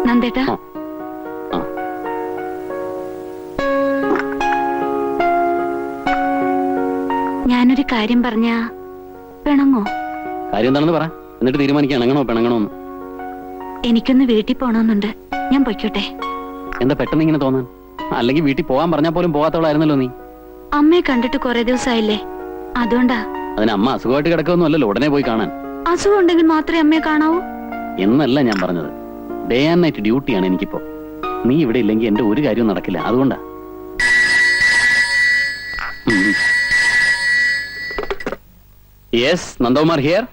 നന്ദേട്ടാ, ഞാനൊരു കാര്യം പറഞ്ഞ പിണങ്ങോ? കാര്യം എന്താണെന്ന് പറ, എന്നിട്ട് തീരുമാനിക്കാം ഇണങ്ങണോ പിണങ്ങണോന്ന്. എനിക്കൊന്ന് വീട്ടിൽ പോണോന്നുണ്ട്, ഞാൻ പൊയ്ക്കോട്ടെ? എന്താ പെട്ടെന്ന് ഇങ്ങനെ തോന്നാൻ? അല്ലെങ്കിൽ വീട്ടിൽ പോകാൻ പറഞ്ഞാൽ പോലും പോകാത്തവളായിരുന്നല്ലോ നീ. അമ്മയെ കണ്ടിട്ട് കുറെ ദിവസമായില്ലേ, അതുകൊണ്ടാ. അതിന് അമ്മ അസുഖമായിട്ട് കിടക്കൊന്നും അല്ലല്ലോ ഉടനെ പോയി കാണാൻ. അസുഖം ഉണ്ടെങ്കിൽ മാത്രമേ അമ്മയെ കാണാവൂ എന്നല്ല ഞാൻ പറഞ്ഞത്. ഡേ ആൻഡ് നൈറ്റ് ഡ്യൂട്ടിയാണ് എനിക്കിപ്പോ. നീ ഇവിടെ ഇല്ലെങ്കിൽ എന്റെ ഒരു കാര്യവും നടക്കില്ല, അതുകൊണ്ടാ. Yes, Nandakumar here.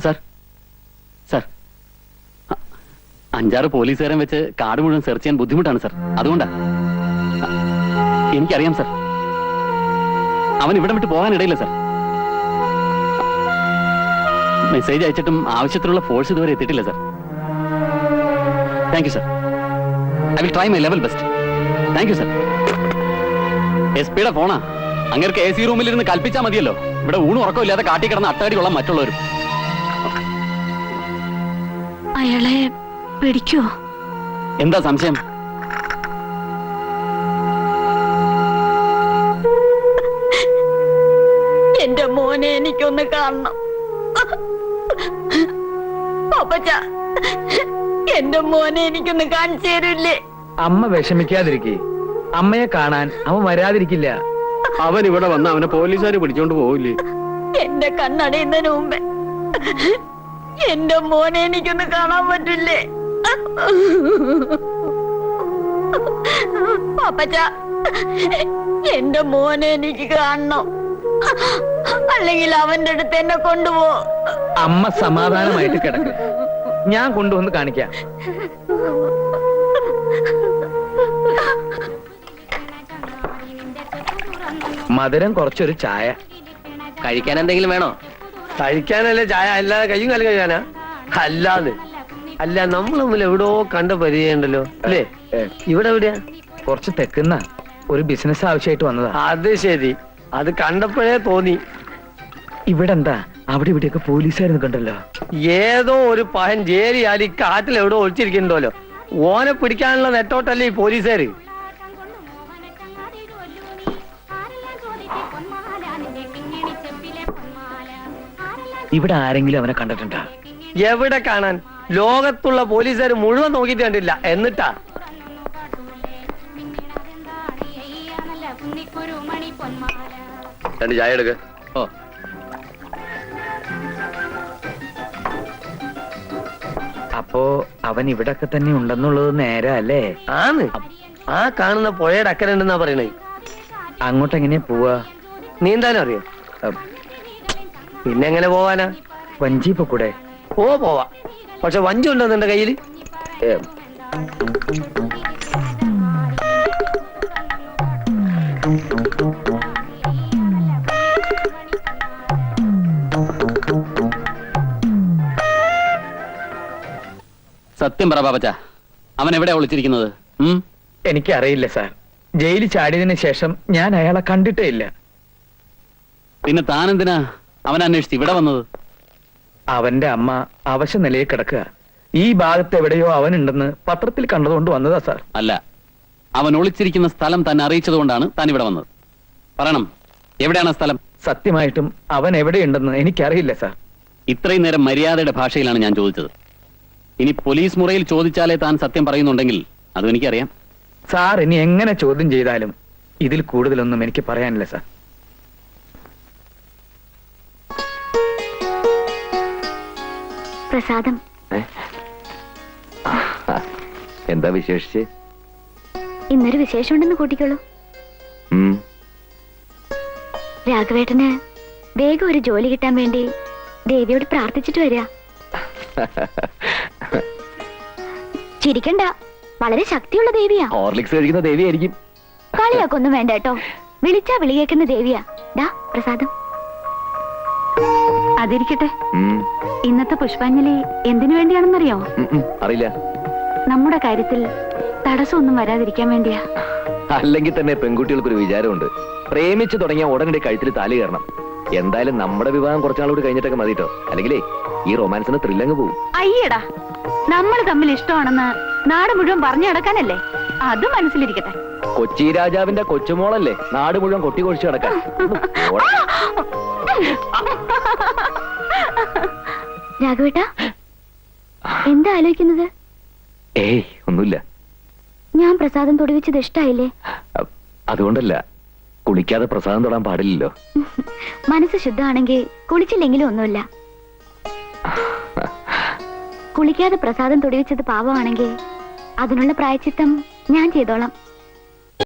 Sir sir, 5-6 പോലീസുകാരൻ വെച്ച് കാട് മുഴുവൻ സെർച്ച് ചെയ്യാൻ ബുദ്ധിമുട്ടാണ് സർ, അതുകൊണ്ടാ. എനിക്കറിയാം സർ, അവൻ ഇവിടെ വിട്ട് പോകാനിടയില്ല സർ. മെസ്സേജ് അയച്ചിട്ടും ആവശ്യത്തിലുള്ള ഫോഴ്സ് ഇതുവരെ എത്തിയിട്ടില്ല sir. Thank you sir, I will try my level best. Thank you sir. S പിയുടെ ഫോണാ, അങ്ങേർക്ക് AC റൂമിലിരുന്ന് കൽപ്പിച്ചാൽ മതിയല്ലോ. ഇവിടെ ഊണും ഉറക്കമില്ലാതെ കാട്ടിക്കിടന്ന് അട്ടടിയുള്ള മറ്റുള്ളവരും. അയാളെ പിടിക്കോ? എന്താ സംശയം? എന്റെ മോനെ എനിക്കൊന്ന് കാണണം. എന്റെ മോനെ എനിക്കൊന്ന് കാണിച്ചു തരില്ലേ? അമ്മ വിഷമിക്കാതിരിക്കേ, അമ്മയെ കാണാൻ അവൻ വരാതിരിക്കില്ല. അവൻ ഇവിടെ വന്ന് അവനെ പോലീസുകാർ പിടിച്ചോണ്ട് പോവില്ലേ? എന്റെ കണ്ണടയുന്നതിന് മുമ്പേ എന്റെ മോനെ എനിക്കൊന്ന് കാണാൻ പറ്റില്ലേ? പാപ്പച്ച, എന്റെ മോനെ എനിക്ക് കാണണം, അല്ലെങ്കിൽ അവന്റെ അടുത്ത് എന്നെ കൊണ്ടുപോ. അമ്മ സമാധാനമായിട്ട് കിടക്ക്, ഞാൻ കൊണ്ടുവന്ന് കാണിക്കാം. മധുരം കുറച്ചൊരു ചായ. കഴിക്കാൻ എന്തെങ്കിലും വേണോ? കഴിക്കാനല്ലേ ചായ, അല്ലാതെ കയ്യും കാലം കഴിക്കാനാ? അല്ലാതെ അല്ല, നമ്മൾ തമ്മിൽ എവിടോ കണ്ട പരിചയമുണ്ടല്ലോ അല്ലേ? ഇവിടെ എവിടെയാ? കുറച്ച് തെക്കുന്ന ഒരു ബിസിനസ് ആവശ്യമായിട്ട് വന്നതാ. അത് ശരി, അത് കണ്ടപ്പോഴേ തോന്നി. ഇവിടെ എന്താ അവിടെ ഇവിടെയൊക്കെ പോലീസുകാരെന്ന് കണ്ടല്ലോ. ഏതോ ഒരു പഹൻ ജേരിയാൽ ഈ കാറ്റിൽ എവിടോ ഒളിച്ചിരിക്കുന്നുണ്ടല്ലോ. ഓനെ പിടിക്കാനുള്ള നെട്ടോട്ടല്ലേ ഈ പോലീസുകാര്. ഇവിടെ ആരെങ്കിലും അവനെ കണ്ടിട്ടുണ്ടോ? എവിടെ കാണാൻ? ലോകത്തുള്ള പോലീസുകാർ മുഴുവൻ നോക്കിയിട്ട് കണ്ടില്ല. എന്നിട്ടാ രണ്ട് ചായ എടുക്ക. ഓ, അപ്പോ അവൻ ഇവിടൊക്കെ തന്നെ ഉണ്ടെന്നുള്ളത് നേരാ അല്ലേ? ആന്ന്. ആ കാണുന്ന പുഴയുടെ അക്കരണ്ടെന്നാ പറയണേ. അങ്ങോട്ട് എങ്ങനെയാ പോവാ? നീന്താനും അറിയോ? പിന്നെ എങ്ങനെ പോവാനാ? വഞ്ചി കൂടെ പോവാ. പക്ഷെ വഞ്ചി ഉണ്ടോ നിന്റെ കയ്യിൽ? സത്യം പറ പാപ്പച്ച, അവൻ എവിടെയാ ഒളിച്ചിരിക്കുന്നത്? എനിക്കറിയില്ല സാർ. ജയിലിൽ ചാടിയതിനു ശേഷം ഞാൻ അയാളെ കണ്ടിട്ടേ ഇല്ല. പിന്നെ താൻ എന്തിനാ അവൻ അന്വേഷിച്ച് ഇവിടെ വന്നത്? അവന്റെ അമ്മ അവശ നിലയിൽ കിടക്കുക. ഈ ഭാഗത്ത് എവിടെയോ അവനുണ്ടെന്ന് പത്രത്തിൽ കണ്ടതുകൊണ്ട് വന്നതാ സാർ. അല്ല, അവൻ ഒളിച്ചിരിക്കുന്ന സ്ഥലം തന്നെ അറിയിച്ചതുകൊണ്ടാണ് താൻ ഇവിടെ വന്നത്. പറയണം, എവിടെയാണ് സ്ഥലം? സത്യമായിട്ടും അവൻ എവിടെയുണ്ടെന്ന് എനിക്കറിയില്ല സാർ. ഇത്രയും നേരം മര്യാദയുടെ ഭാഷയിലാണ് ഞാൻ ചോദിച്ചത്. ഇനി പോലീസ് മുറയിൽ ചോദിച്ചാലേ താൻ സത്യം പറയുന്നുണ്ടെങ്കിൽ അതും എനിക്കറിയാം. സാർ ഇനി എങ്ങനെ ചോദ്യം ചെയ്താലും ഇതിൽ കൂടുതലൊന്നും എനിക്ക് പറയാനില്ല സാർ. പ്രസാദം, എന്താ വിശേഷിച്ച്? ഇന്നൊരു വിശേഷമുണ്ടെന്ന് കൂട്ടിക്കോളൂ. രാഘവേട്ടന് വേഗം ഒരു ജോലി കിട്ടാൻ വേണ്ടി ദേവിയോട് പ്രാർത്ഥിച്ചിട്ട് വരിക. ചിരിക്കണ്ട, വളരെ ശക്തിയുള്ള ദേവിയാ. ഹോർലിക്സ് കഴിക്കുന്ന ദേവിയായിരിക്കും. കളിയാക്കൊന്നും വേണ്ട കേട്ടോ, വിളിച്ചാ വിളി കേൾക്കുന്ന ദേവിയാ. ഡാ പ്രസാദം. അതിരിക്കട്ടെ, ഇന്നത്തെ പുഷ്പാഞ്ജലി എന്തിനു വേണ്ടിയാണെന്നറിയോ? അറിയില്ല. നമ്മുടെ കാര്യത്തിൽ തടസ്സമൊന്നും വരാതിരിക്കാൻ വേണ്ടിയാ. അല്ലെങ്കിൽ തന്നെ പെൺകുട്ടികൾക്കൊരു വിചാരമുണ്ട്, പ്രേമിച്ചു തുടങ്ങിയ ഉടനടി കഴുത്തിൽ താലി കയറണം. എന്തായാലും നമ്മുടെ വിവാഹം കുറച്ചാളോട് കഴിഞ്ഞിട്ടൊക്കെ മതിട്ടോ, അല്ലെങ്കിലേ ഈ റൊമാൻസിന് ത്രില്ലങ്ങ് പോവും. അയ്യടാ, നമ്മൾ തമ്മിൽ ഇഷ്ടമാണെന്ന് നാട് മുഴുവൻ പറഞ്ഞു നടക്കാനല്ലേ? അത് മനസ്സിലിരിക്കട്ടെ. കൊച്ചി രാജാവിന്റെ കൊച്ചുമോളല്ലേ നാട് മുഴുവൻ കൊട്ടി കൊഴിച്ചു കിടക്കാൻ. രാഘവേട്ടാ, എന്താ ആലോചിക്കുന്നത്? ഏയ് ഒന്നുമില്ല. ഞാൻ പ്രസാദം തൊടുവിച്ചത് ഇഷ്ടായില്ലേ? അതുകൊണ്ടല്ല, കുളിക്കാതെ പ്രസാദം തൊടാൻ പാടില്ലല്ലോ. മനസ്സ് ശുദ്ധമാണെങ്കിൽ കുളിച്ചില്ലെങ്കിലും ഒന്നുമില്ല. കുളിക്കാതെ പ്രസാദം തൊടുവിച്ചത് പാവമാണെങ്കിൽ അതിനുള്ള പ്രായച്ചിത്തം ഞാൻ ചെയ്തോളാം.